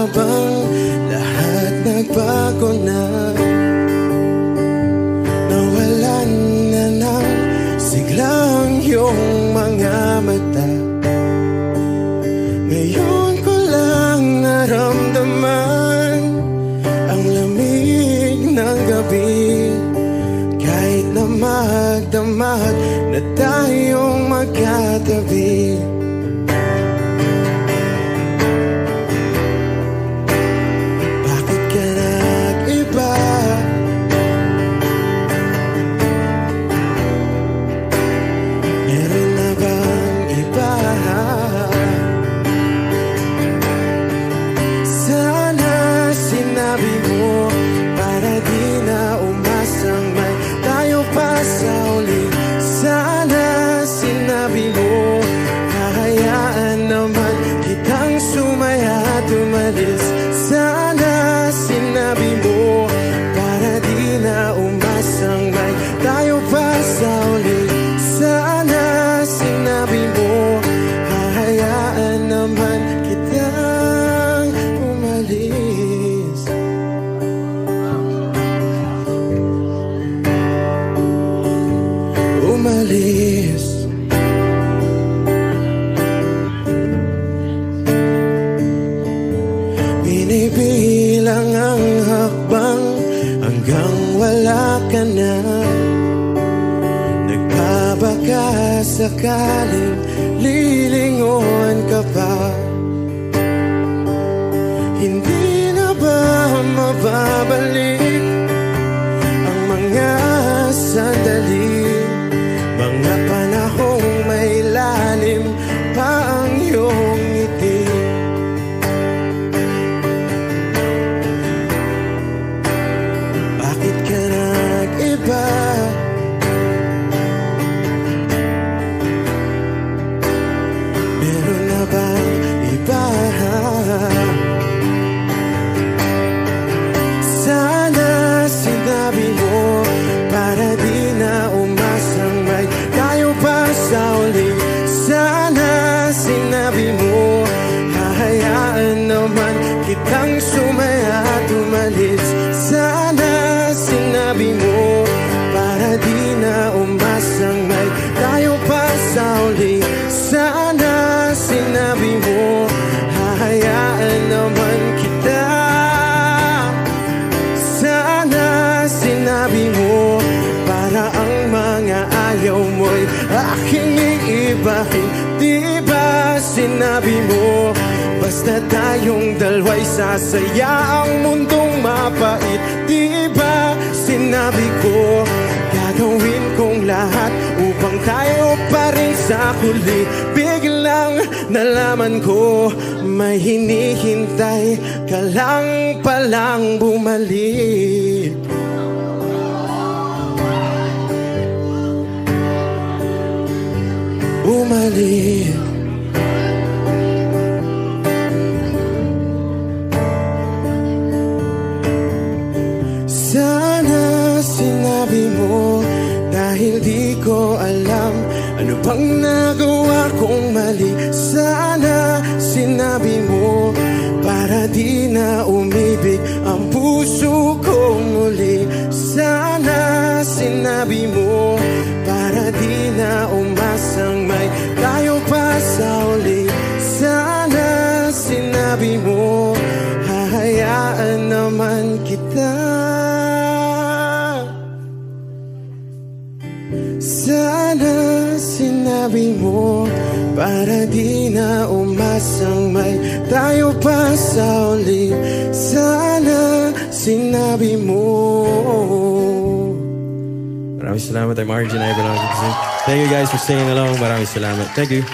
bang lahat nagbago na? Nawalan na ng siglang iyong mga mata. Ngayon ko lang naramdaman ang lamig ng gabi. Kahit na magdamag na tayong magkatabi. Bakit ka nag-iba? Meron na bang iba? Sana sinabi mo para di na umasang may tayo pa sa uli. Sana sinabi mo, hahayaan naman kitang sumaya at umalis. Sana sinabi mo, para di na umasang may tayo pa sa uli. Sana sinabi mo, hahayaan naman kitang umalis. Umalis. Binibilang ang hakbang hanggang wala ka na. Nagbabaka sakaling lilingon ka pa. Hindi na ba mababalik ang mga sandali, mga panahong may lalim pa ang iyong ngiti? Bakit ka nag-iba? Meron na bang iba? Sana sinabi mo para di na umasang may tayo pa sa uli. Sana sinabi mo, hahayaan naman kitang sumaya at umalis. Sana sinabi mo, para di na umasang may tayo pa sa uli. Sana sinabi mo, hahayaan naman kita. Sana sinabi mo, para ang mga ayaw mo'y aking iibahin. Di ba sinabi mo, basta tayong dalawa'y sasaya ang mundong mapait. Di ba sinabi ko, gagawin kong lahat upang tayo pa rin sa huli. Biglang nalaman ko, may hinihintay ka lang palang bumalik. Bumalik. Sana sinabi mo, dahil di ko alam ano bang nagawa kong mali. Sana sinabi mo, para di na umibig ang puso ko muli. Sana sinabi mo, para di na umasang may tayo pa sa uli. Sana sinabi mo, hahayaan naman kita. Sana sinabi mo, para di na umasang may tayo pa sa uli. Sana sinabi mo. Maraming salamat. I'm Arjun Ivan. Thank you guys for singing along. Maraming salamat. Thank you.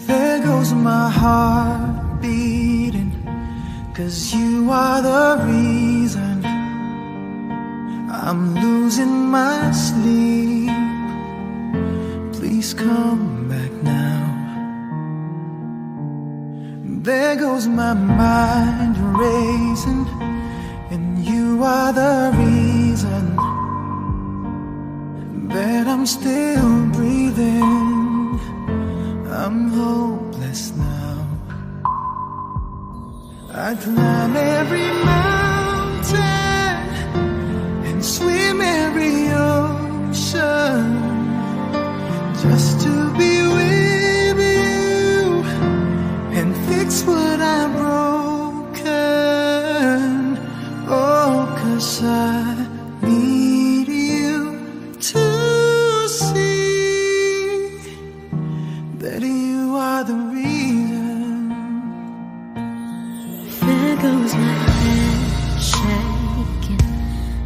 There goes my heart beating, 'cause you are the reason I'm losing my sleep. Please come back now. There goes my mind racing, and you are the reason that I'm still breathing. I'm hopeless now. I climb every mountain and swim every ocean just to be with you and fix what I've broken. Oh, 'cause I need you to see that you are the reason. There goes my hand shaking,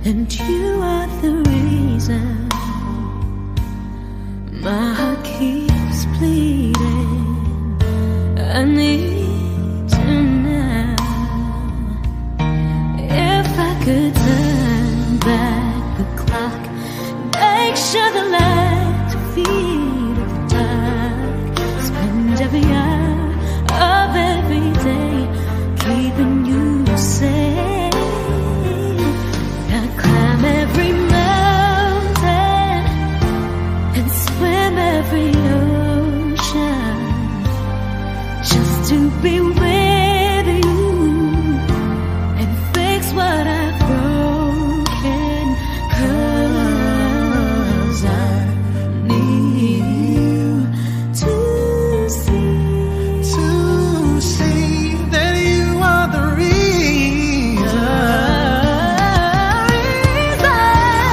and you are the reason. My heart keeps bleeding. I need you now. If I could turn back the clock, make sure the light feed of the dark, spend every hour of every day keeping you safe. I climb every mountain and swim every ocean just to be with you and fix what I've broken. 'Cause I need you to see that you are the reason.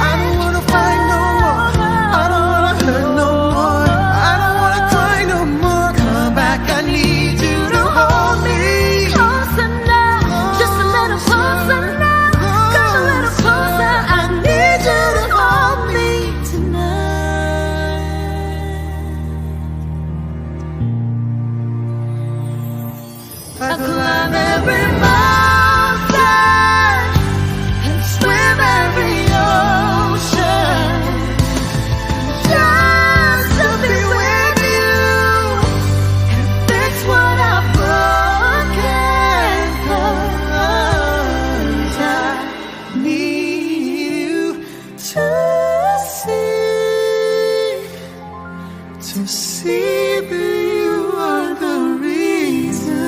I don't wanna fight no more. I don't wanna hurt no more. I don't wanna cry no more. Come back, I need you to hold me. closer now, just a little closer now, come a little closer. I need you to hold me tonight. I climb every mountain and swim every ocean just to be with you and fix what I've broken. 'Cause I Need you to see that you are the reason.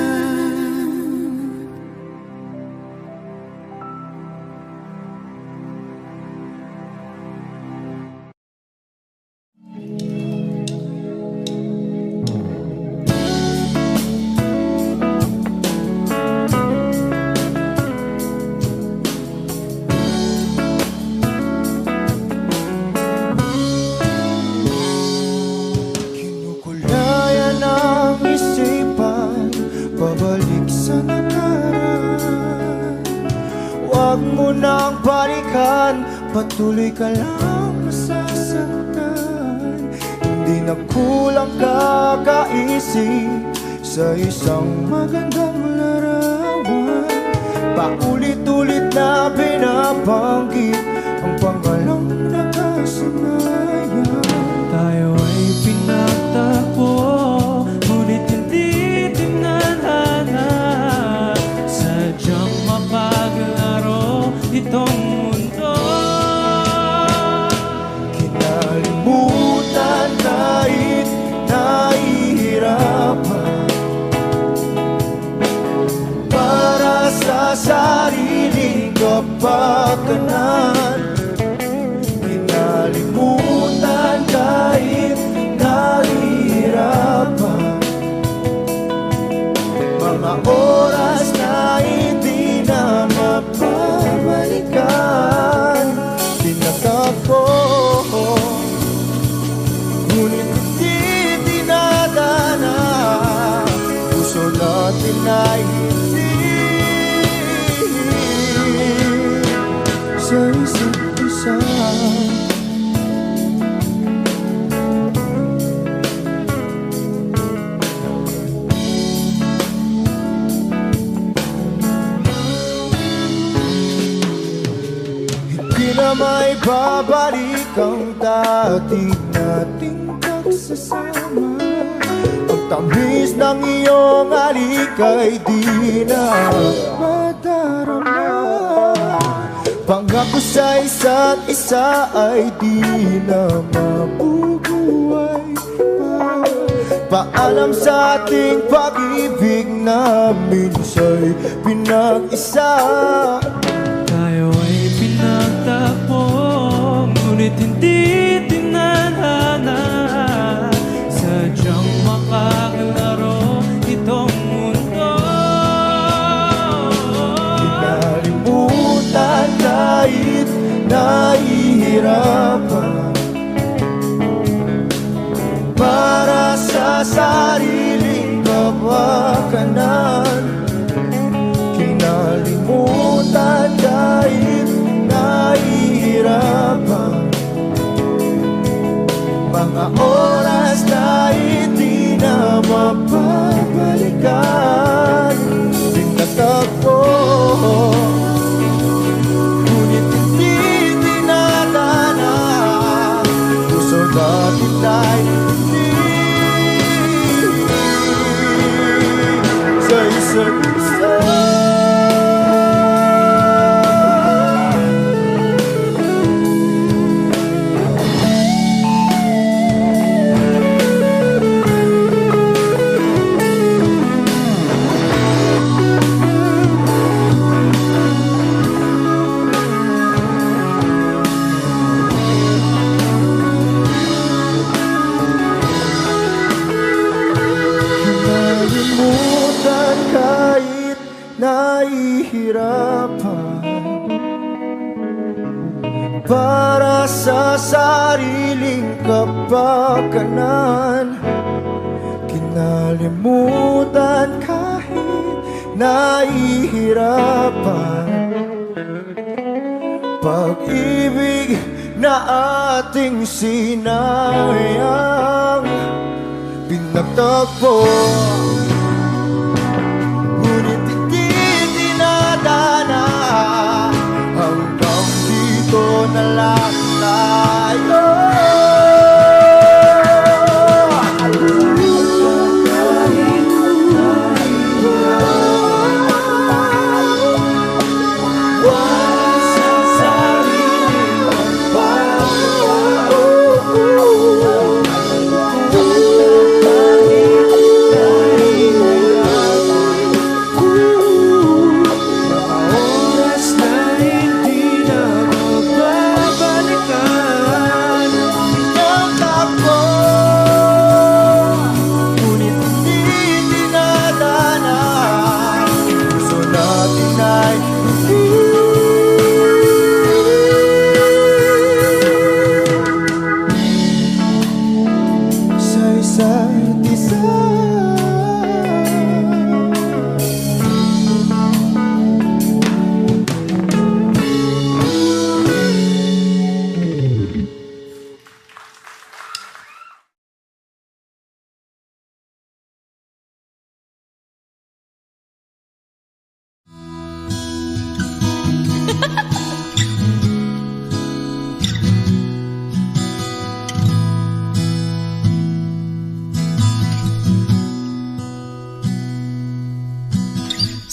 Kinukulayan ang isipan, pabalik sa nakaraan. Huwag mo nang balikan, patuloy ka lang masasaktan. Hindi na kulang kakaisip sa isang magandang larawan. Paulit-ulit na binabanggit ang pangalang nakasanayan. Tayo ay pinagtagpo, ngunit hindi tinadhana. Sadyang mapaglaro itong mundo. Kinalimutan kahit nahihirapan, para sa sariling kapakanan. Kinalimutan kahit nahihirapan, mga oras na hindi na mapabalikan. Tinatapos ngunit hindi dinadana, puso natin ay hindi sa isa't isa. Hindi na may babalik ang dati nating pagsasama. Ang tamis ng iyong halik ay di na madarama. Pangako sa isa't isa ay di na mabubuhay pa. Paalam sa ating pag-ibig na minsa'y pinag-isa. Tayo ay pinagtapos, ngunit hindi tinadhana. Sadyang makakalaro itong mundo. Kinalimutan kahit nahihirapan, para sa sariling kapakanan. Kinalimutan kahit nahihirapan, mga oras na hindi na mapabalikan. Tinatagpo, ngunit hindi tinadhana. Puso natin ay hindi sa isa't isa. Kinalimutan kahit nahihirapan, para sa sariling kapakanan. Kinalimutan kahit nahihirapan, pag-ibig na ating sinayang. Pinagtagpo, ngunit hindi dinadana. Hanggang dito na lang tayo.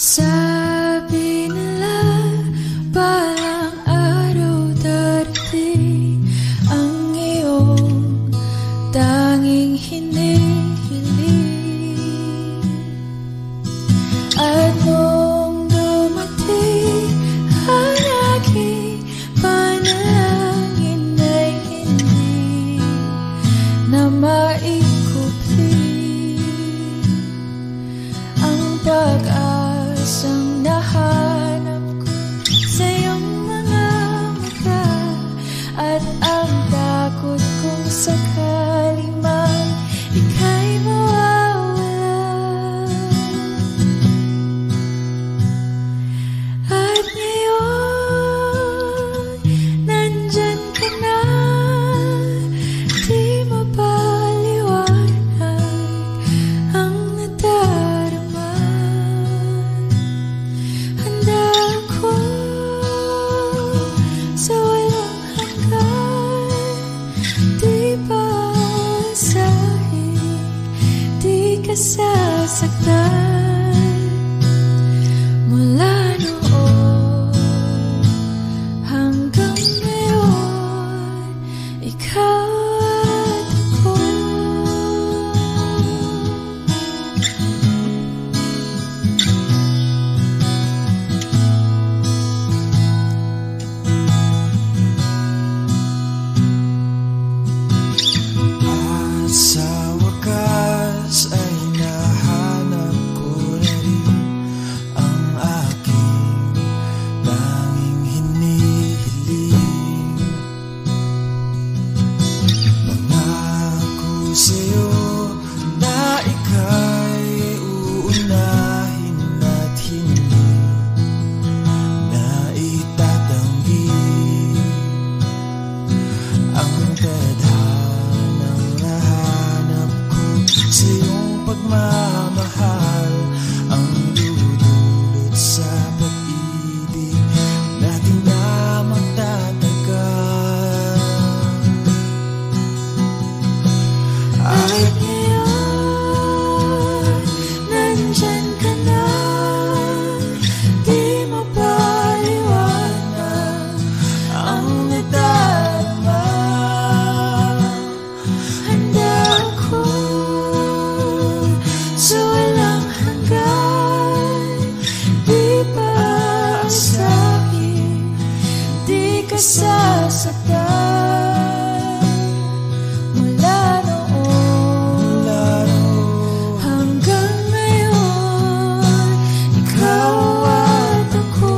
Sabi nila balang araw darating ang iyong tanging hinihiling. At nung dumating ang aking panalangin ay hindi na maikupli ang pag-asang nahal. unahin at hindi na itatanggi ang tadhanang nahanap ko sa iyong pagmamahal, ang dudulot sa pag-ibig natin na magtatagal. At ngayon, nandyan ka na, di mapaliwanag ang nadarama. Handa ako sa walang hanggan, di paasahin, di ka sasaktan. Mula noon hanggang ngayon, ikaw at ako.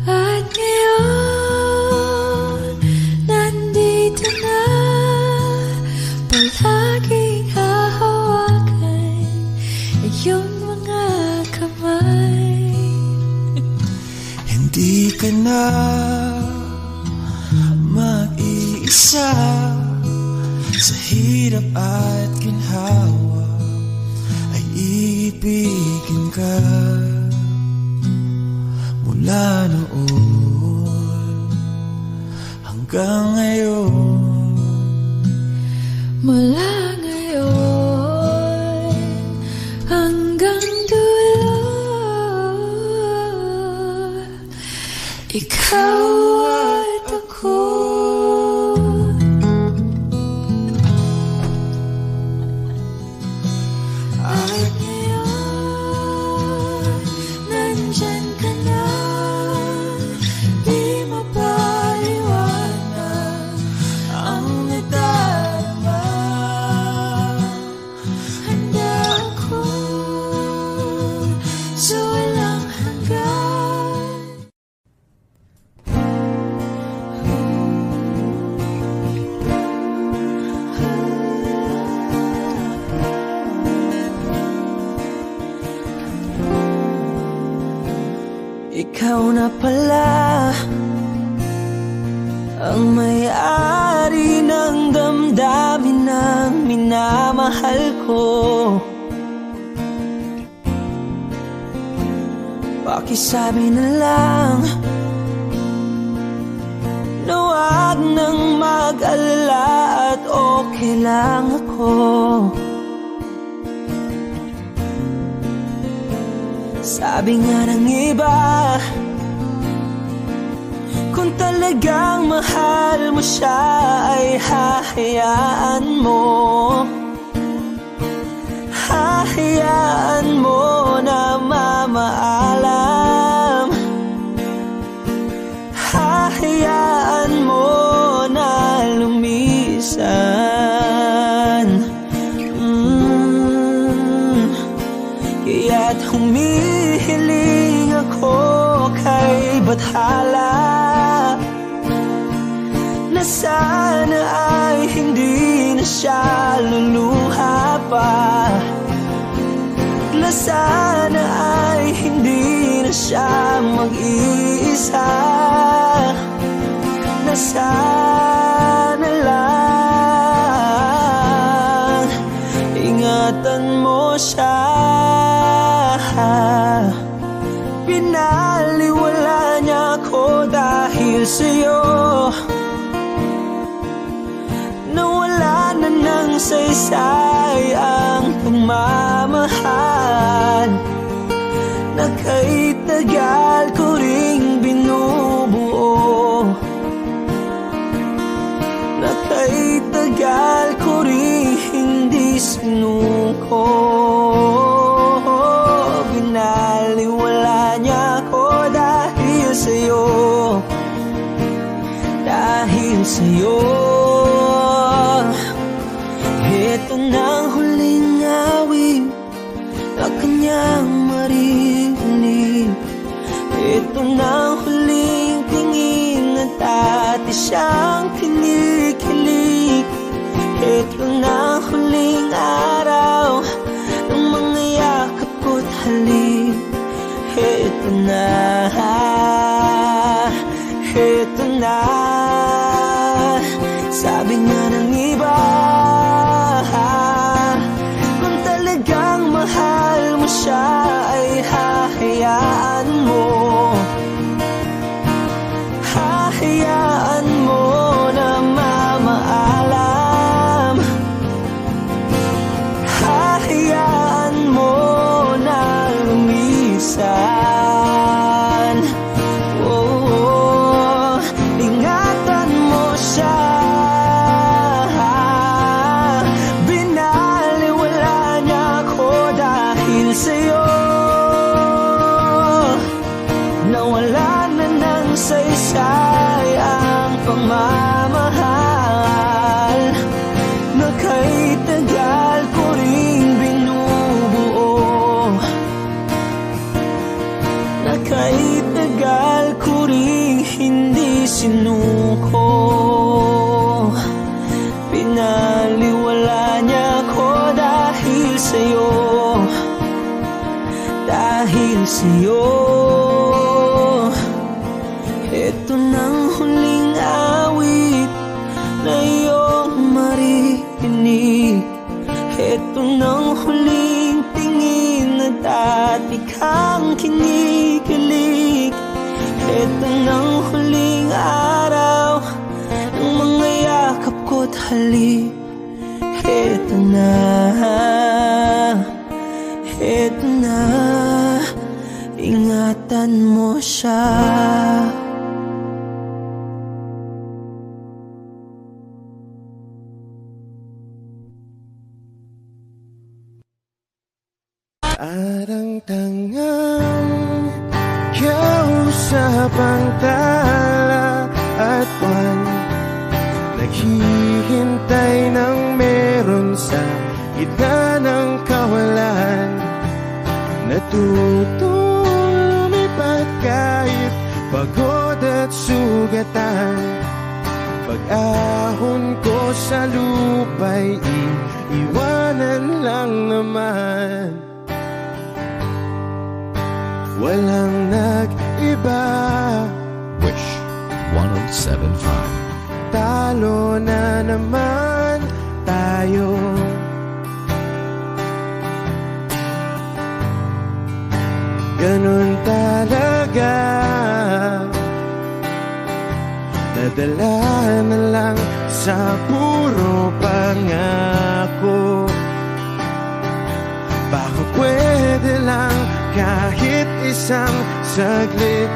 At ngayon, nandito na, palaging hahawakan iyong mga kamay. Hindi ka na mag-iisa sa hirap at ginhawa, ay ibigin ka. Mula noon hanggang ngayon, Mula ngayon hanggang dulo, ikaw at ako. At ngayon, nandyan ka na, di mapaliwanag ang nadarama. Handa ako sa walang hanggan. ikaw na pala ang may-ari ng damdamin ng minamahal ko. Pakisabi na lang na huwag nang mag-alala at okay lang ako. Sabi nga ng iba, kung talagang mahal mo siya ay hahayaan mo. Hahayaan mo na mamaalam. Hahayaan mo na lumisan. Kaya't humihiling ako kay Bathala na sana ay hindi na siya luluha pa. Na sana ay hindi na siya mag-iisa. Na sana lang ingatan mo siya. Pinaliwala niya ako dahil sa'yo. Nawala na ng saysay ang pagmamahal na kay tagal ko ring binubuo. Na kay tagal ko ring hindi sinuko. Binaliwala niya ako dahil sa'yo. Dahil sa'yo. Ito na ang huling awit na kanyang maririnig. Ito na huling tingin at dati siyang kinikilig. Ito na huling araw ng mga yakap ko't halik. Ito na, ito na. Sabi nga ng iba, kung talagang mahal mo siya ay hahayaan mo. Hahayaan mo na mamaalam. Hahayaan mo na lumisan. Oh, ingatan mo siya. Binaliwala niya ako dahil sa'yo. Nawala na ng saysay ang pagmamahal na kay tagal ko ring binubuo. Na kay tagal ko ring hindi sinuko. Pinaliwala niya ako dahil sa'yo. Dahil sa'yo. Ito nang huling awit na iyong maririnig. Ito nang huling tingin na dati kang kinikilig. Ito nang huling araw ng mga yakap ko't halik. Ito na, ito na. Ingatan mo siya. Arang tangang kausap ang tala at buwan, naghihintay ng meron sa gitna ng kawalan. Natutong lumipat kahit pagod at sugatan. Pag-ahon ko sa lupa'y iiwanan lang naman. Walang nag-iba. Wish 107.5. Talo na naman tayo. Ganun talaga. Nadala na lang sa puro pangako. Baka pwede lang kahit isang saglit,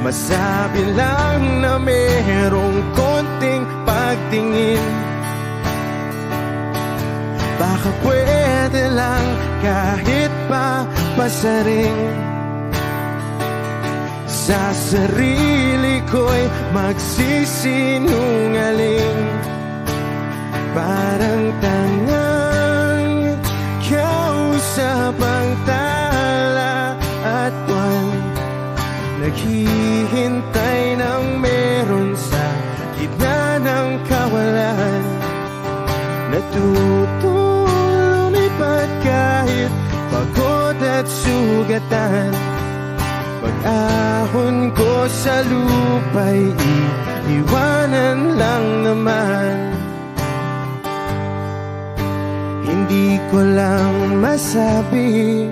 masabi lang na merong konting pagtingin. Baka pwede lang kahit pa pasaring. Sa sarili ko'y magsisinungaling. Parang tangang kausap ang tala at buwan, naghihintay ng meron sa gitna ng kawalan. Natutong lumipat kahit pagod at sugatan. Pag-ahon ko sa lupa'y iiwanan lang naman. Hindi ko lang masabi,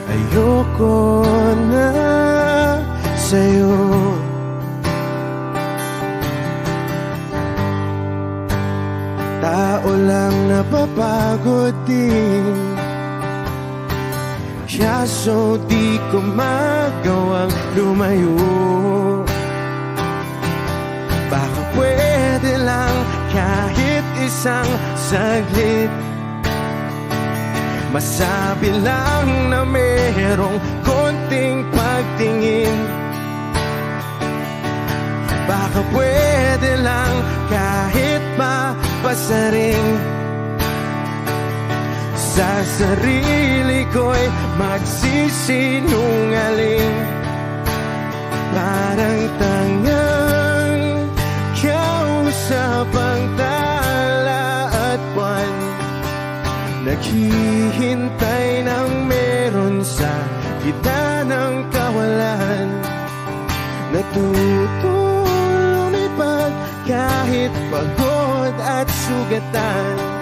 ayoko na sa'yo. Tao lang napapagod din, kaso di ko magawang lumayo. Baka pwede lang kahit isang saglit, masabi lang na merong konting pagtingin. Baka pwede lang kahit pa pasaring. sa sarili ko'y magsisinungaling. Parang tangang kausap ang tala at buwan, naghihintay ng meron sa gitna ng kawalan. Natutulong lumipad kahit pagod at sugatan.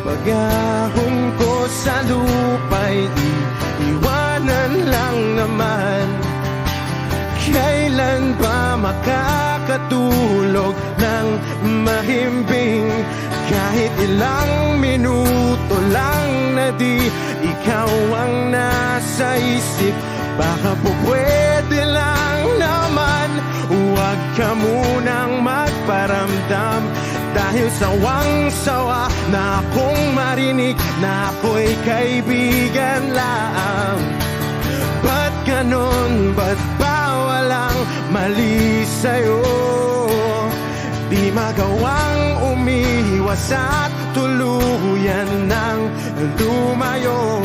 Pag-ahon ko sa lupa'y iiwanan lang naman. Kailan ba makakatulog ng mahimbing? Kahit ilang minuto lang na di ikaw ang nasa isip. Baka po pwede lang naman, huwag ka munang magparamdam. Dahil sawang-sawa na akong marinig na ako'y kaibigan lang. Ba't ganon? Ba't ba walang mali sa'yo? Di magawang umiwas at tuluyan ng lumayo.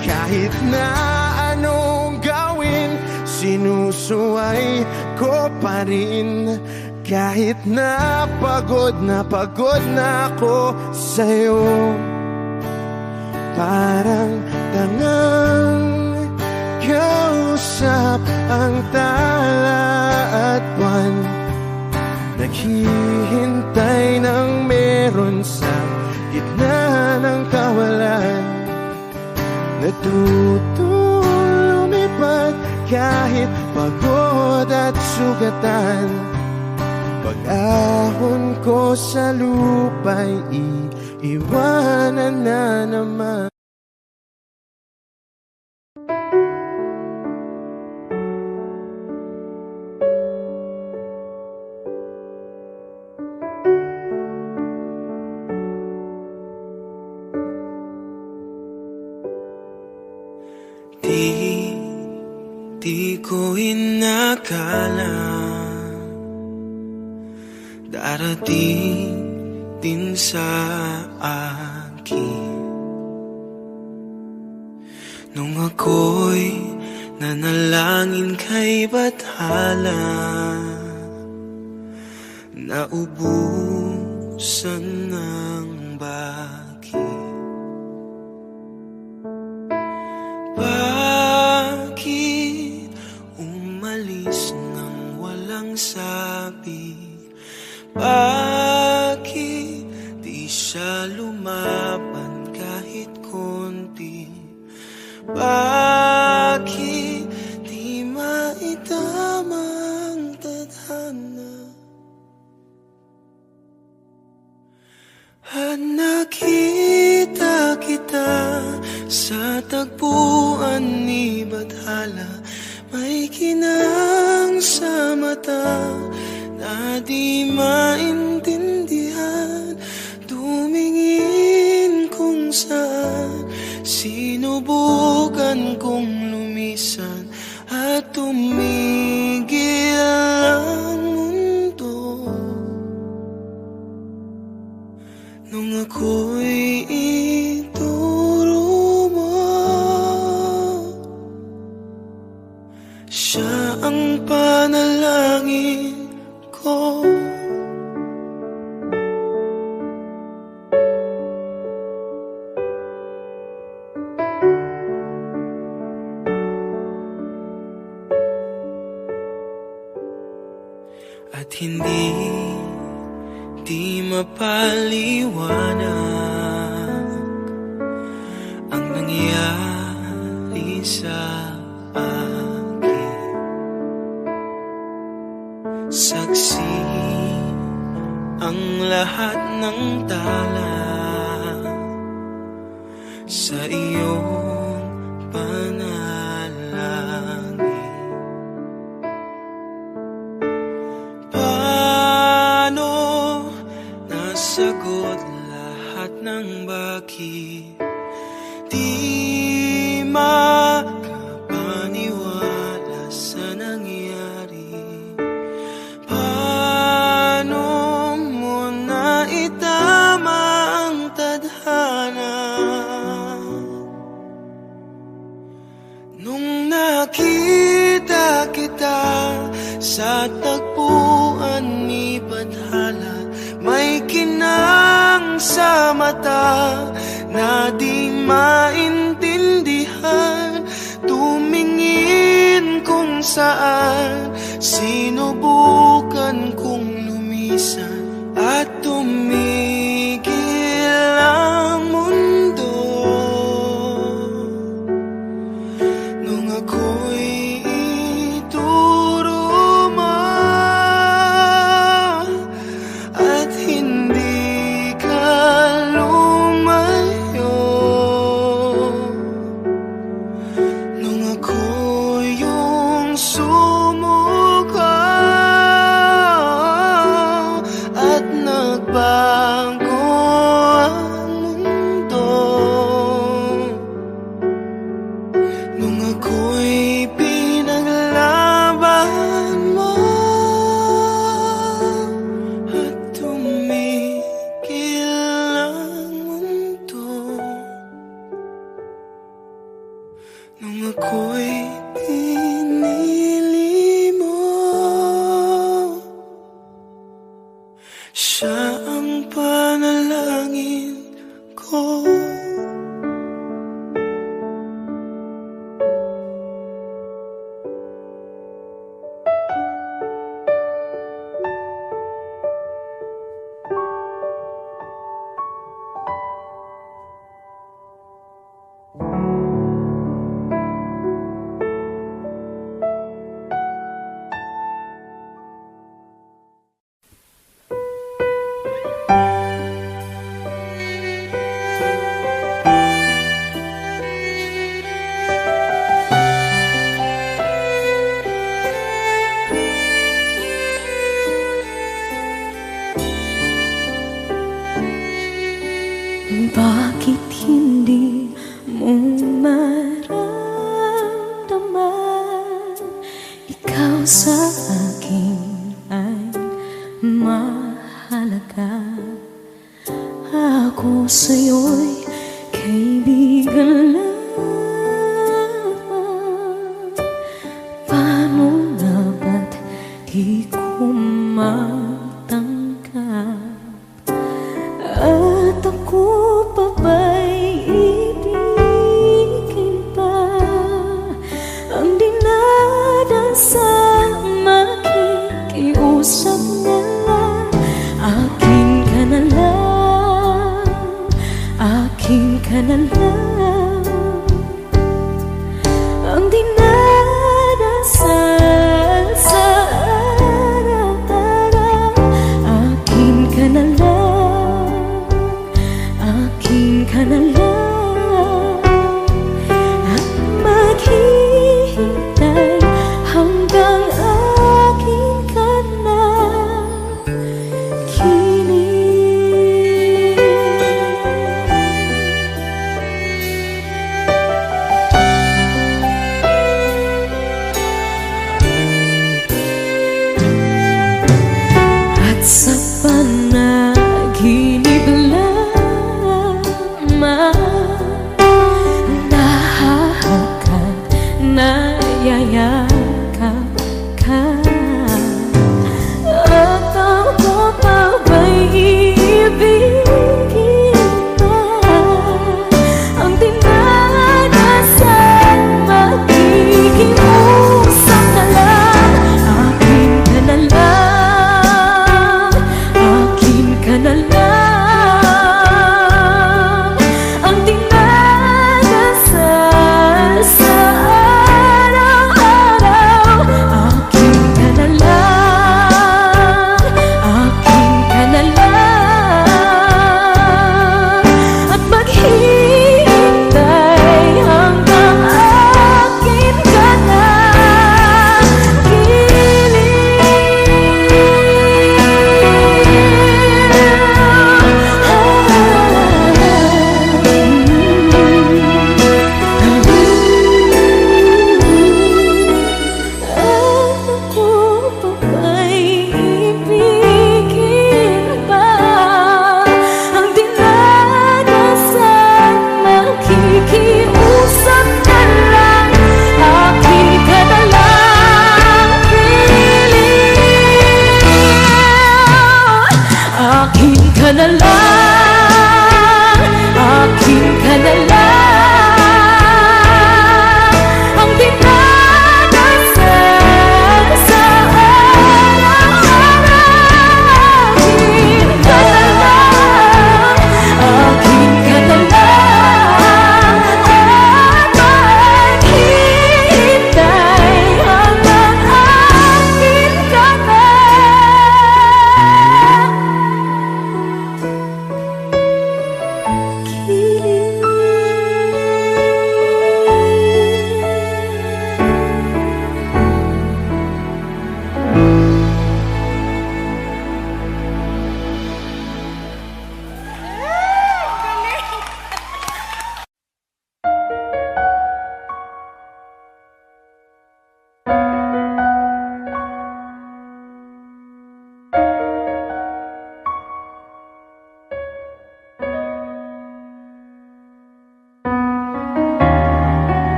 Kahit na anong gawin, sinusuway ko pa rin. Kahit na pagod na ako sa'yo. Parang tangang kausap ang tala at buwan, naghihintay ng meron sa gitna ng kawalan. Natutulong lumipad kahit pagod at sugatan. Pag-ahon ko sa lupa'y iiwanan na naman. Di ko inakala darating din sa akin nung ako'y nanalangin kay Bathala, naubusan ng bakit. Bakit umalis nang walang sabi? Bakit di siya lumaban kahit konti? Bakit di maitama ang tadhana? At nakita kita sa tagpuan ni Bathala, may kinang sa mata na di maintindihan. Tumingin kung saan, sinubukan kong lumisan at tumigil ang mundo. Nung ako'y ituro mo, siya ang panalangin ko. At hindi mapaliwanag ang nangyari sa akin. Saksi ang lahat ng tala sa iyong panalangin. Paano nasagot lahat ng bakit? Di makapaniwala sa nangyari. Paano mo na itama ang tadhana? Nung nakita kita sa tagpuan ni Bathala, may kinang sa mata na di maintindihan. Tumingin kung saan, sinubukan kong lumisan at tumigil ang mundo. Nung ako'y ituro mo at hindi ka lumayo, nung ako yung sumuko at nagbago ang mundo, nung ako'y pinaglaban mo at tumigil ang mundo, nung ako'y pinili mo, siya ang panalangin ko. Bakit hindi mo maramdaman ikaw sa akin ay mahalaga? Ako sa'yo'y kaibigan lamang. Paano nga ba't di ko matanggap? At ako pa ba'y ibigin pa? Ang dinadasang makikiusap na lang. Akin ka na lang, akin ka na lang. Ang dinadasal sa araw-araw. Akin ka na lang, akin ka na lang. At maghihintay hanggang akin ka na kinig.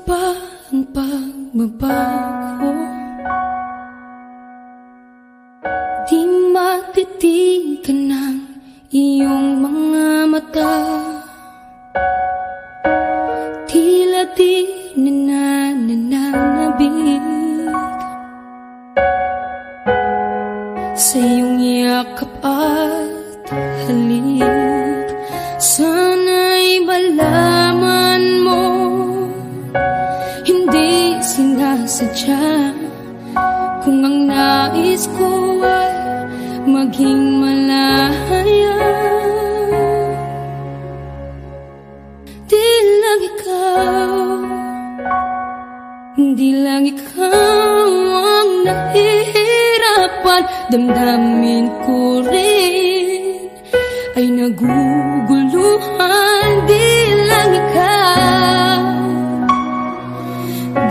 ba ang pagbabago? Di matitigan ng iyong mga mata. Tila di nananabig sa iyong yakap at halik. Sana'y malaman mo, hindi sinasadya. Kung ang nais ko ay maging malaya, di lang ikaw, di lang ikaw ang nahihirapan. Damdamin ko rin ay naguguluhan. Di lang ikaw,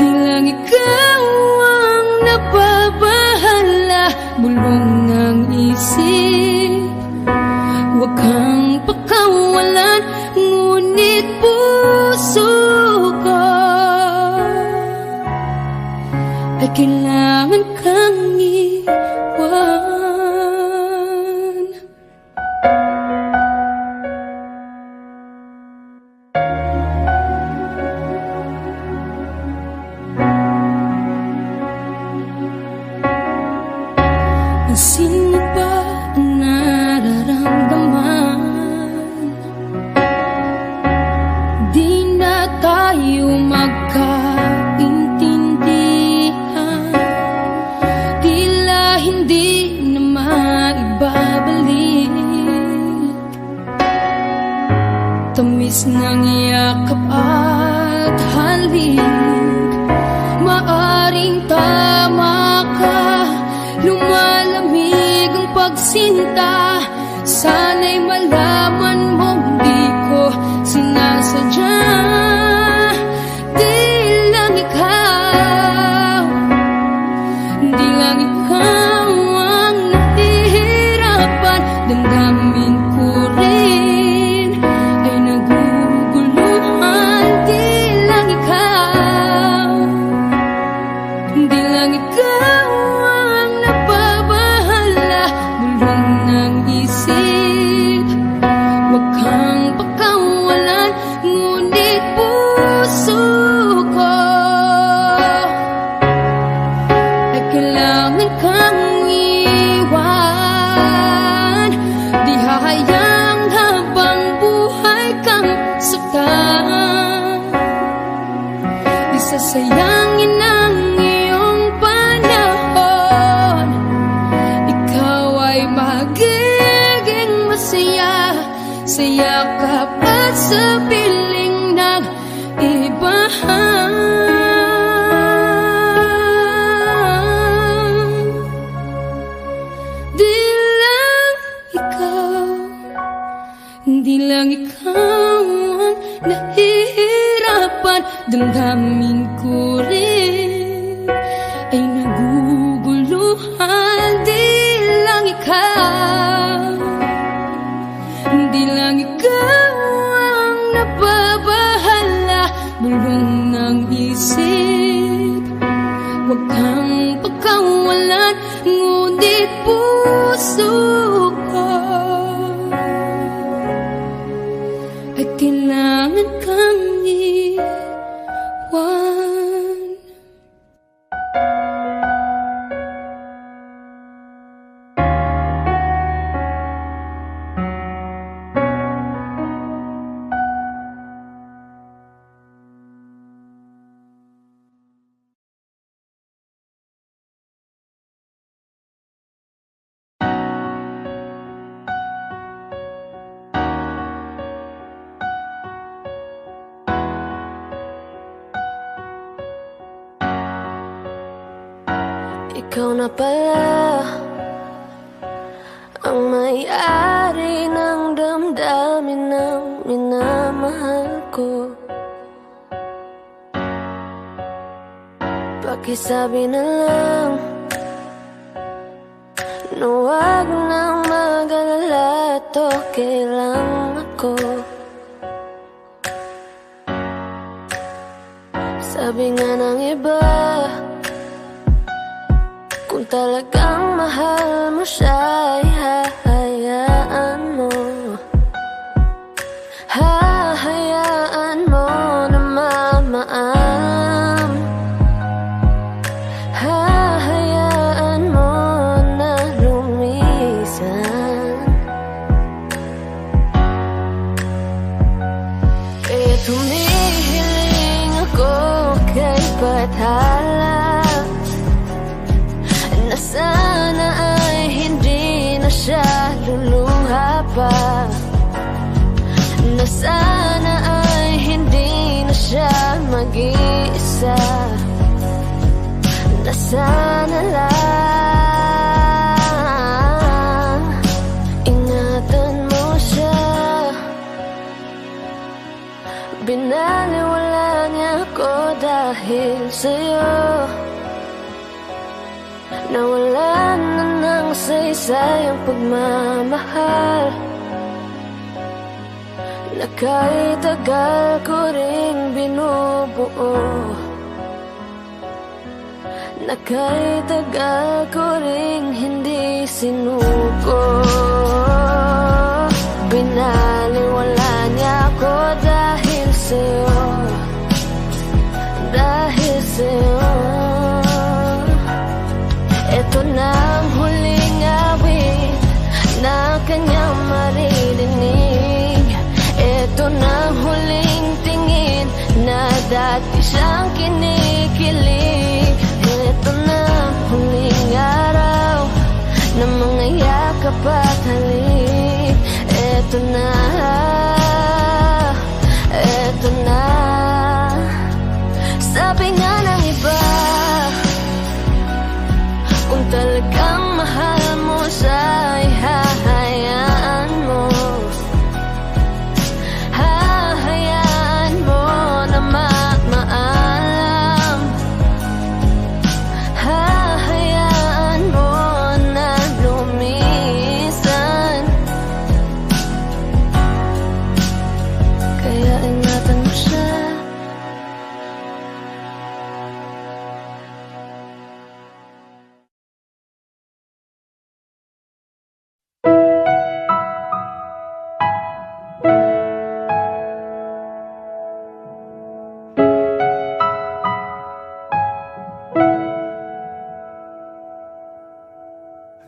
di lang ikaw ang nababahala. Bulong ng isip, huwag kang pakawalan. Ngunit puso ko ay kailangan kang iwan. Sino ba ang nararamdaman? Di na tayo magkaintindihan. Tila hindi na maibabalik tamis ng yakap at halik. Maaring tama ka, lumalamig ang pagsinta. Sana'y malaman mong di ko sinasadya. Di lang ikaw, di lang ikaw ang nahihirapan. Damdamin ko rin ay naguguluhan. Di lang ikaw, di lang ikaw ang nababahala. Bulong ng isip, huwag kang pakawalan. Ngunit puso ko ay kailangan kang iwan. Di hahayang habang buhay kang saktan. Di sasayangin ang iyong panahon. Ikaw ay magiging masaya sa yakap at sa piling ng iba. Di lang ikaw, di lang ikaw ang nahihirapan. Damdamin ko rin ay naguguluhan. Di lang ikaw, di lang ikaw ang nababahala. Bulong ng isip, huwag kang pakawalan. Ngunit puso ko ay kailangan kang iwan. Ikaw na pala ang may-ari ng damdamin ng minamahal ko. Pakisabi na lang na huwag nang mag-alala at okay lang ako. Sa Sabi nga ng iba, kung talagang mahal mo siya, ay hahayaan mo. Hahayaan mo na mamaam. Hahayaan mo na lumisan. Kaya tumihiling ako kay Bathala na sana ay hindi na siya luluha pa, na sana ay hindi na siya mag-iisa, na sana lang ingatan mo siya. Binaliwala niya ako dahil sa'yo, nawalan na ng saysay ang pagmamahal, na kahit tagal ko ring binubuo, na kahit tagal ko ring hindi sinuko. Binaliwala niya ako dahil sa'yo, dahil sa'yo. Ito na ang huling awit na kanyang maririnig. Ito na ang huling tingin na dati siyang kinikilig. Ito na ang huling araw na mga yakap at halik. Ito na, ito na. Sabi nga ng iba, kung talagang mahal mo siya, ay hahayaan mo. Hahayaan mo na maalam. Hahayaan mo na lumisan. Kaya ingatan mo siya.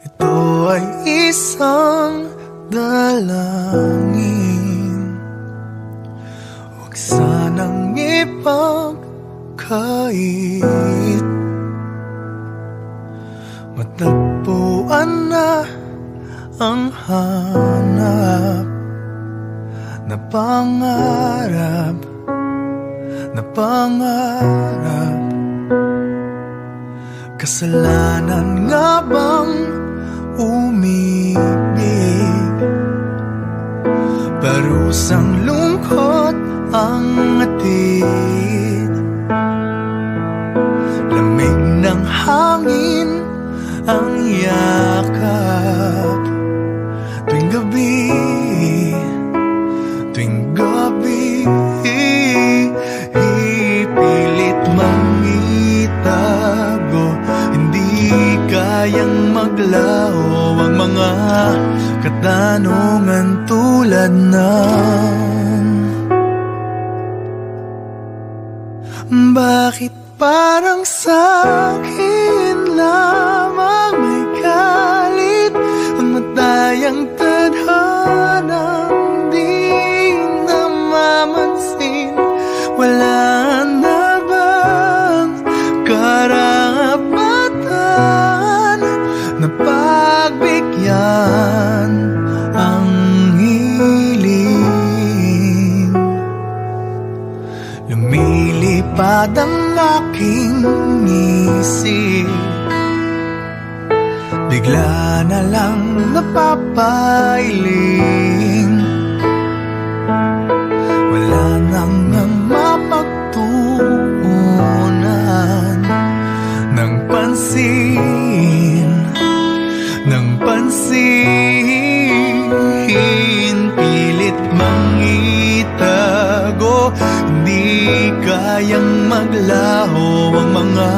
Ito ay isang dalangin, huwag sanang ipagkait. Matagpuan na ang hanap na pangarap, na pangarap. Kasalanan nga bang umibig? Parusang lungkot ang atid, lamig ng hangin ang yakap. Tuwing gabi, tuwing gabi, ipilit mang itago, hindi kayang maglaho ang mga katanungan tulad ng bakit parang sa'kin lamang may galit ang matayang tadhanang di namamansin? Wala na bang karapatan na pagbigyan ang hiling? Lumilipad ang aking isip, bigla na lang napapailing. Wala nang mapagtuunan ng pansin, ng pansin. Pilit mang itago, hindi kayang mag maglaho ang mga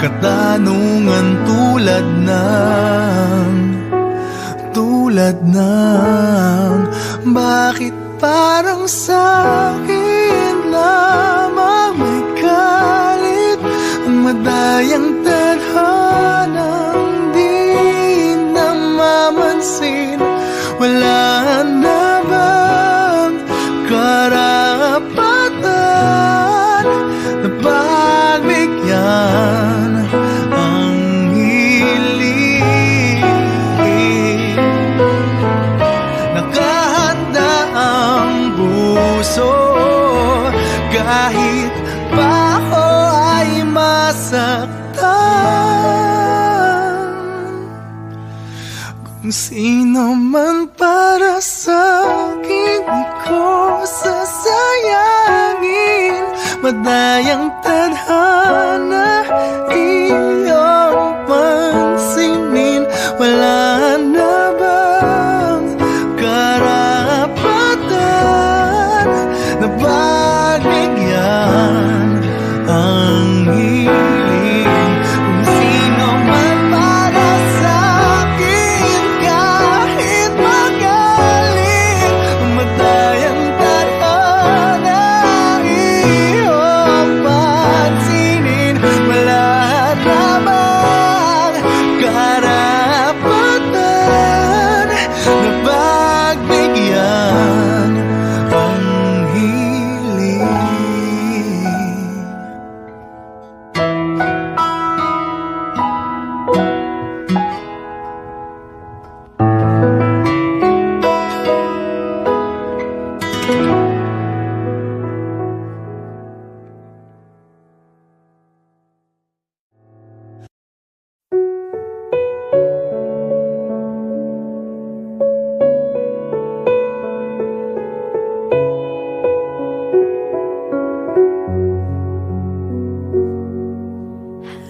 katanungan tulad ng bakit parang sa'kin lamang may galit ang madayang tadhanang di namamansin? Wala na bang karapatan na pagbigyan ang hiling? Nakahanda ang puso kahit pa ako ay masaktan. Kung sino man para sa'kin di ko sasayangin. Madayang tadhana iyong pansinin. Wala na bang karapatan na pagbigyan ang hiling? Kung sino man para sa'kin kahit magaling, madayang tadhana iyong pansinin. Wala na bang karapatan na pagbigyan ang hiling?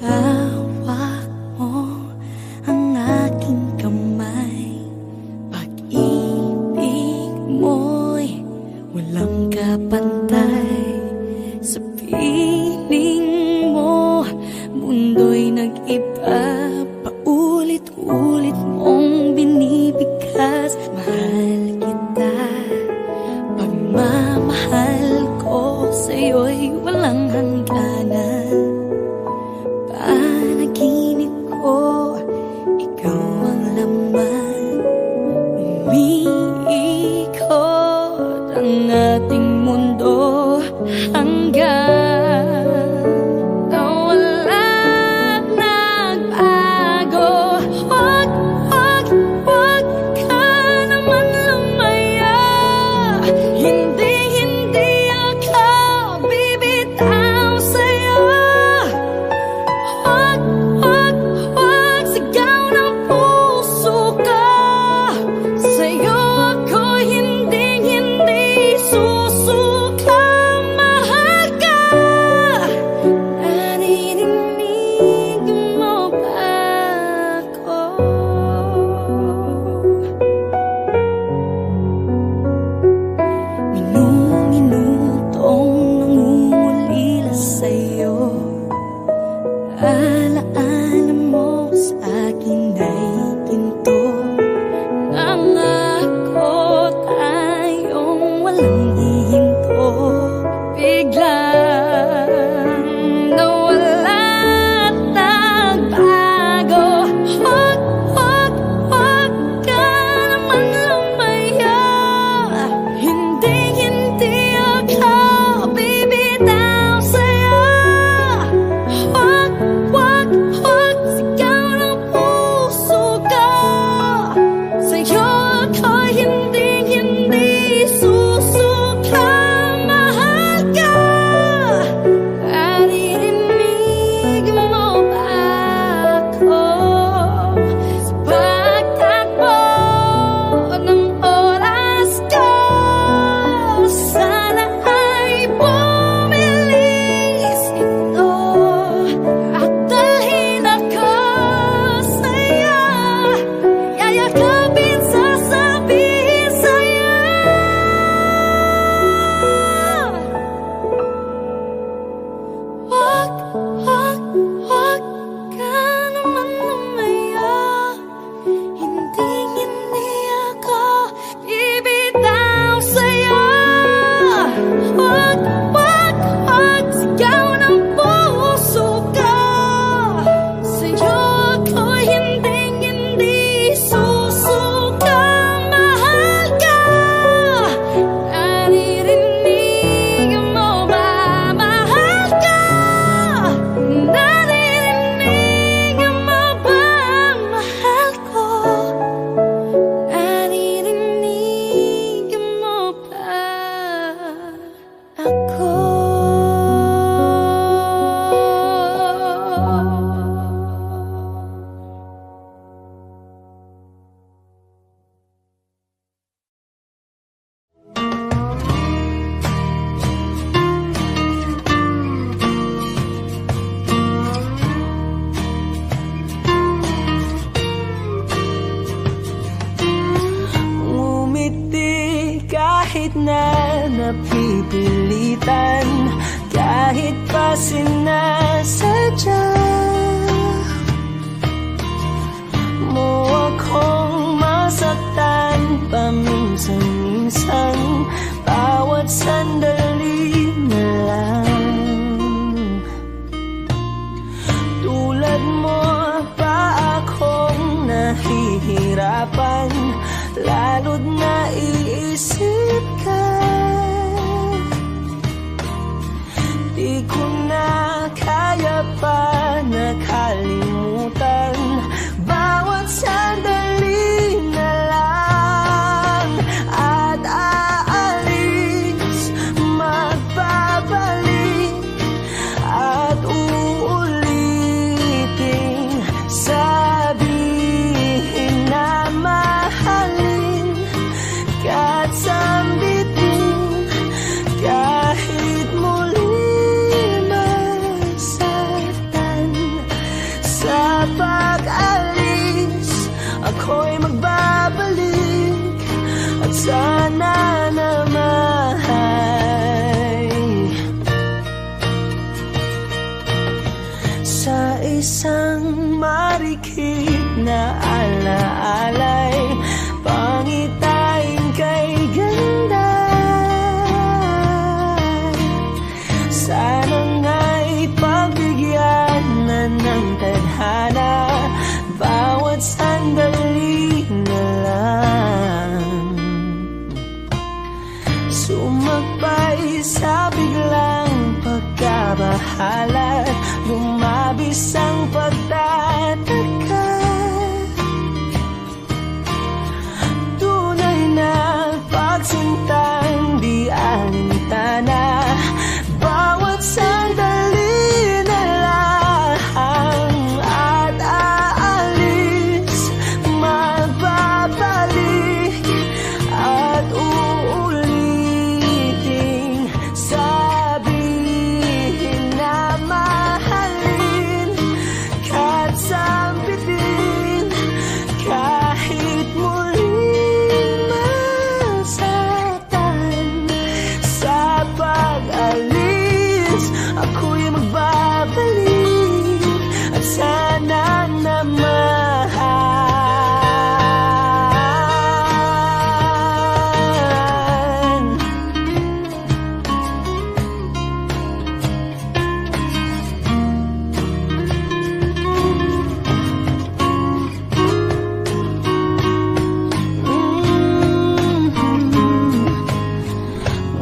Hawak mo ang aking kamay. Pag-ibig mo'y walang kapantay. Sa piling mo, mundo'y nag-iba. Paulit-ulit mong binibigkas. Mahal kita, pagmamahal ko sa'yo'y walang hangganan. Panaginip ko, ikaw ang laman. Umiikot ang ating mundo hanggang nawalang nagbago. Huwag ka naman lumaya. Hindi ako bibitaw sa'yo. Huwag sigaw ng puso ka. Sa'yo ako hindi susuka. Mahal ka. Naririnig mo ba ako? Minu-minutong nangungulila sa'yo. Alaala mo sa akin ay ginto. Nangako tayong walang hihinto. Biglang nawala at nagbago. Huwag ka naman lumaya. Hindi ako bibitaw sa'yo. Huwag napipilitan kahit pa sinasadya mo akong masaktan paminsan-minsan, bawat sandali na lang. Tulad mo pa akong nahihirapan, lalo't naiisip ka. Di ko na kaya pa nakalimutan bawat sandali na lang. At aalis, magbabalik at uulitin, sabihin na mahalin kahit sambitin, kahit muli masaktan. Sa pag-alis, ako'y magbabalik at sana naman sa isang marikit na alaalay, pangitain kay ganda. Sana nga'y pagbigyan na ng tadhana bawat sandali na lang. Sumakbay sa biglang pagkabahala, lumabis ang pagtataka. Tunay na pagsintang di alintana, bawat sandali na lang. At aalis, magbabalik at uulitin, sabihin na mahalin kahit sambitin, kahit muling masaktan. Sa pag-alis, ako'y magbabalik at sana naman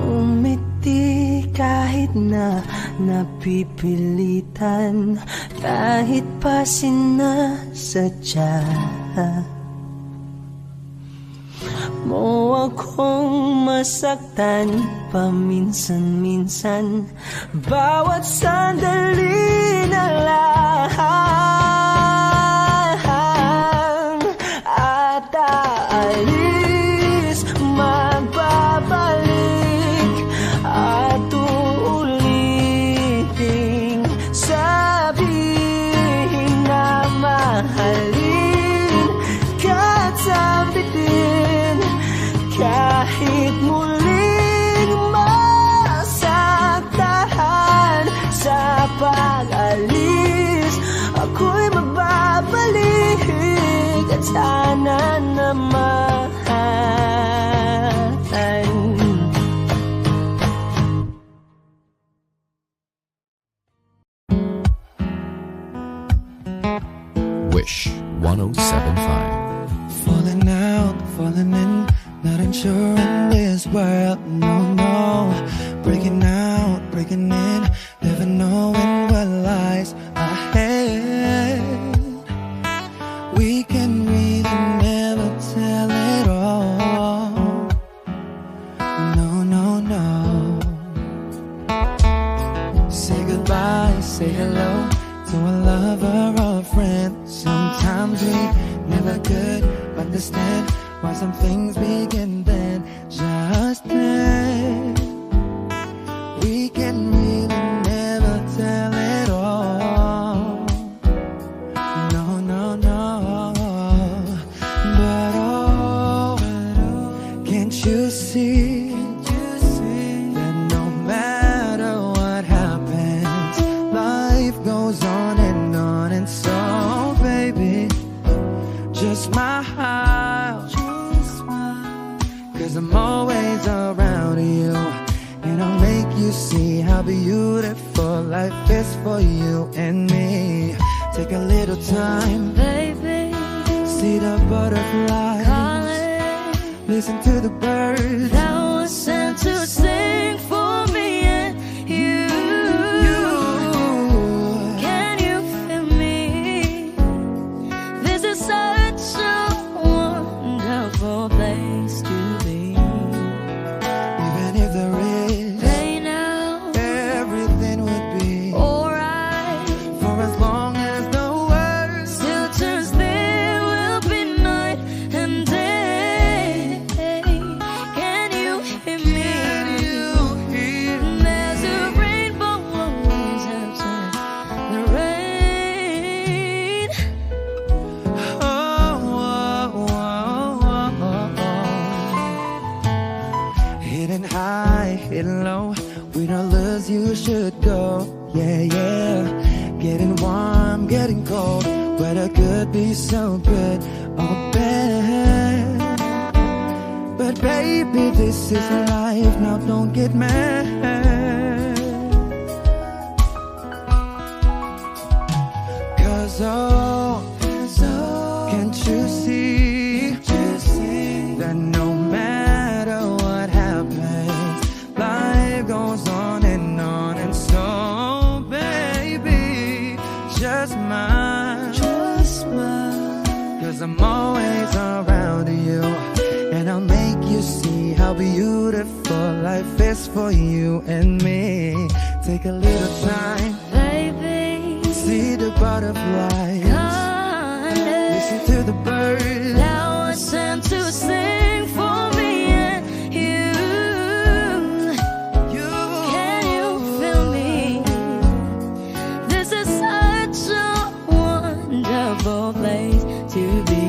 umiti kahit na napipilitan, kahit pa sinasadya mo akong masaktan paminsan-minsan, bawat sandali na lang. At aalis, magbabalik at uulitin, sabihin na mahalin kahit sambitin, kahit muling masaktan. Sa pag-alis, ako'y magbabalik at sana naman Wish 1075. Falling out, falling in, not unsure in this world, no, no. Breaking out, breaking in, never knowing what lies ahead. We can really never tell it all, no, no, no. Say goodbye, say hello to a lover or a friend. Sometimes we never could understand why some things begin then, just then. We can really never tell it all, no, no, no. But oh, can't you see that no goes on and on. And so, baby, just smile. Cause I'm always around you, and I'll make you see how beautiful life is for you and me. Take a little time, Baby, see the butterflies, calling. listen to the birds. That was sent to sing for me and you. Can you feel me? This is such a wonderful place to be. Even if there is Right now, everything would be alright. for as long as the world Still turns, there will be night and day. Can you hear me? There's a rainbow always after the rain. Hidden high, hidden low, we don't lose, you should go. Yeah, yeah. Getting warm, getting cold, weather could be so good or bad. But baby, this is life, now don't get mad. Cause can't you see that no matter what happens, life goes on and on. And so, baby, just smile. Cause I'm always around you, and I'll make you see how beautiful life is for you and me. Take a little time, Baby, see the butterflies, listen to the birds. that was sent to sing for me and you. Can you feel me? This is such a wonderful place to be.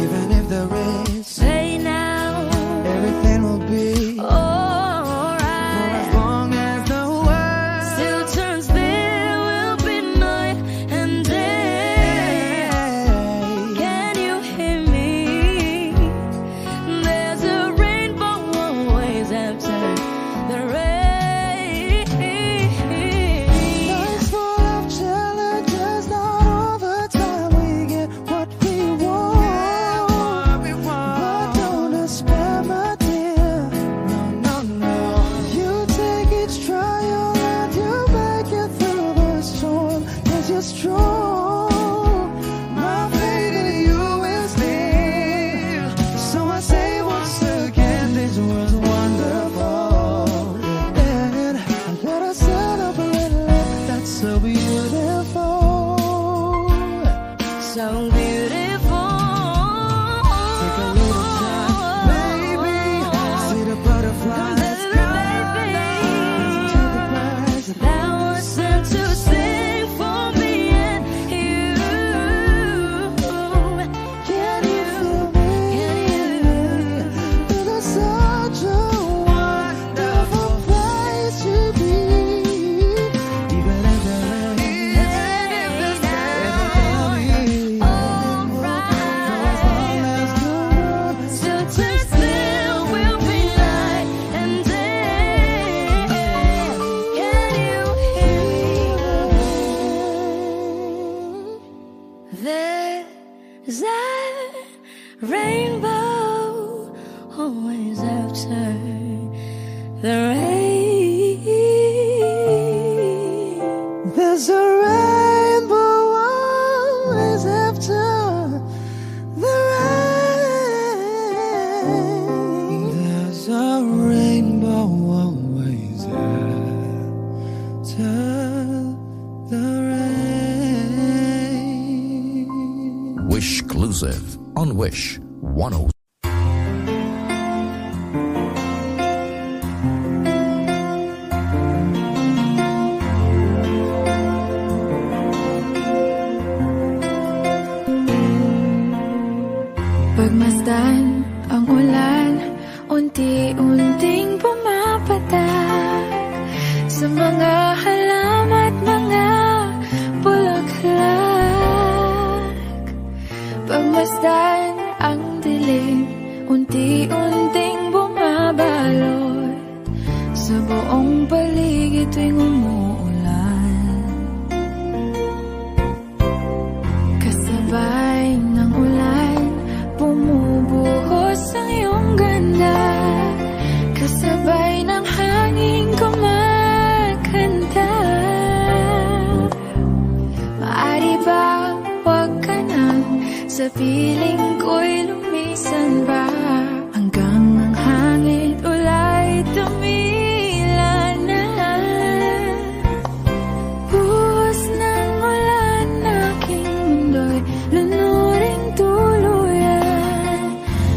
Even if there is Say now, everything will be for alright. as long as the world Still turns, there will be night and day. Can you hear me? There's a rainbow always after the rain. Life's full of challenges, not all the time we get what we want. But don't despair, my dear. No, no, no. You take each trial and you make it through the storm. 'Cause you're strong. My faith in you is near. So I say once again, this world's wonderful. And I'm gonna celebrate life that's so beautiful. So beautiful. Take a little time, baby. See the butterflies. Baby, Listen to the birds. that was sent to sing for me and you. Can you feel me? This is such a wonderful place to be. Even if there is Still turns, there will be night and day. Can you hear me? There's a rainbow always after the rain. There's a rainbow always after the rain. There's a rainbow always after the rain. Wish exclusive on Wish 10. Pagmasdan ang ulan, unti-unting pumapatak sa mga halaman at mga sa piling ko'y lumisan ba, hanggang ang hangin ulay tumila na. Buhos ng ulan, aking mundo'y lunuring tuluyan.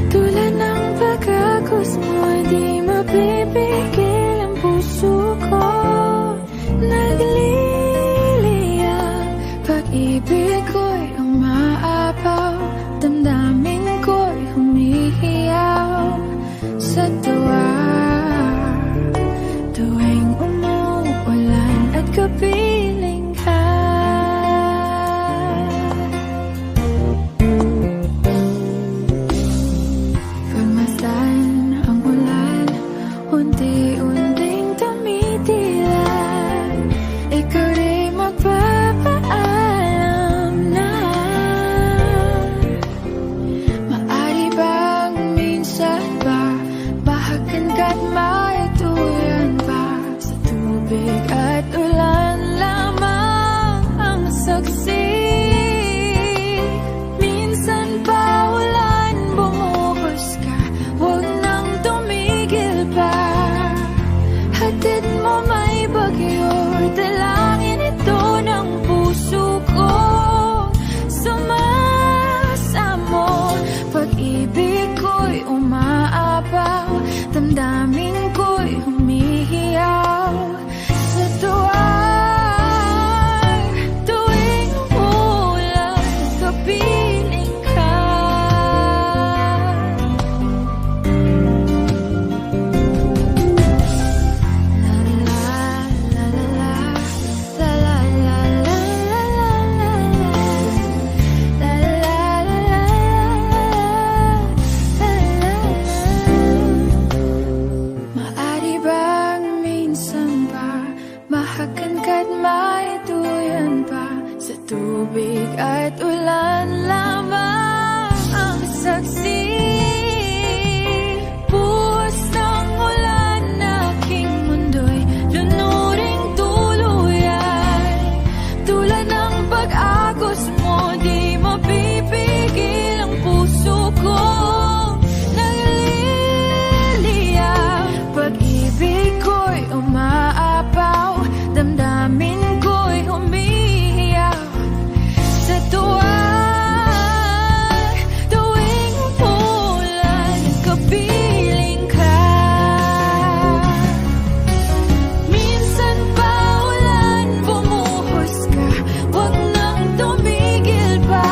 Tulad ng pagkagos mo, di mapipigil ang puso ko. Nagliliyab, pag-ibig ko'y umaapaw, damdamin ko'y humihiyaw sa tuwa. Tuwing umuulan at kapiling ka, pagmasdan ang ulan, unti-unting tumitila. Ikaw rin magpapaalam na. Maari bang minsan ba bahagan ka't maituyan pa, sa tubig at ulan lamang ang saksi. Minsan pa ulan, bumuhos ka, huwag nang tumigil pa. Hatid mo may bagyo, dalangin ito ng puso ko. Sumasamo, pag-ibig ko'y umaapaw, damdamin ko'y humihiyaw sa tuwa. Tuwing umuulan, kapiling ka. Maari bang minsan pa mahagan ka't maituyan pa, sa tubig at ulan lamang ang saksi. Buhos ng ulan, aking mundo'y lunuring tuluyan. Tulad ng pag-agos mo, di mapipigil ang puso ko. Nagliliyab, pag-ibig ko'y umaapaw, damdamin ko'y humihiyaw sa tuwa. Tuwing umuulan, kapiling ka. Minsan pa ulan, bumuhos ka, huwag nang tumigil pa.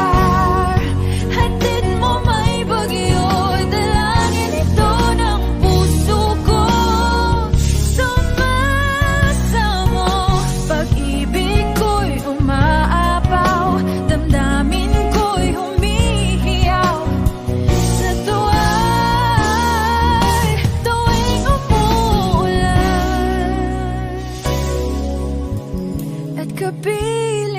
Hatid mo may bagyo, dalangin ito ng puso ko. Sumasamo, pag-ibig ko'y umaapaw, damdamin ko'y humihiyaw sa tuwa. Tuwing umuulan at kapiling